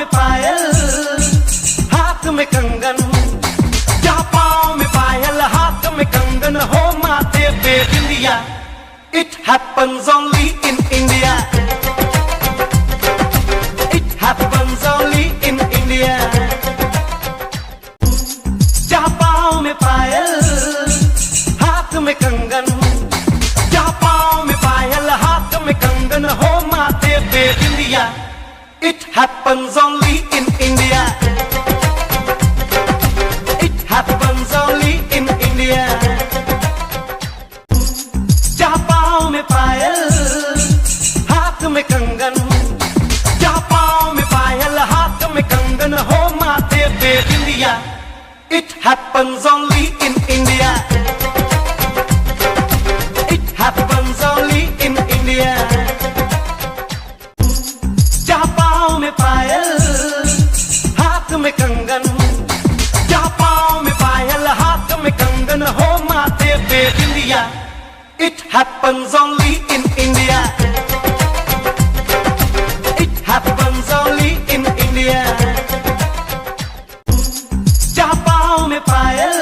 में पायल हाथ में कंगन, जहाँ पाँव में पायल हाथ में कंगन हो माथे पे बिंदिया। It happens only in India. It happens only in India. जहाँ पाँव में पायल हाथ में कंगन, जहाँ पाँव में पायल हाथ में कंगन हो माथे पे बिंदिया। It happens only in India. It happens only in India. जहाँ पाँव में पायल हाथ में कंगन, जहाँ पाँव में पायल हाथ में कंगन हो माथे पे बिंदिया। It happens only in India. It happens only in India. जहाँ पाँव में पायल हाथ में कंगन, जहाँ पाँव में पायल हाथ में कंगन हो माथे पे बिंदिया। It happens only in India. It happens only in India. जहाँ पाँव में पायल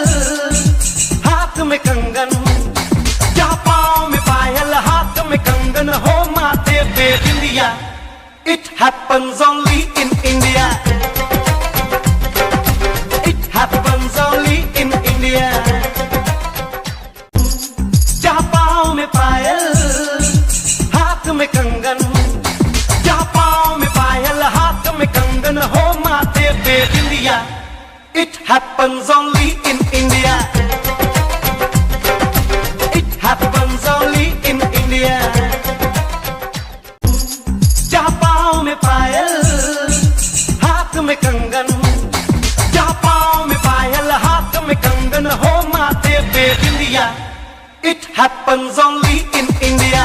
हाथ में कंगन, जहाँ पाँव में पायल हाथ में कंगन हो माथे पे बिंदिया। It happens only in India. It happens only in India. जहाँ पाँव में पायल हाथ में कंगन, जहाँ पाँव में पायल हाथ में कंगन हो माथे पे बिंदिया। It happens only in India. It happens only in India. जहाँ पाँव में पायल हाथ में कंगन, जहाँ पाँव में पायल हाथ में कंगन हो माथे पे बिंदिया। It happens only in India.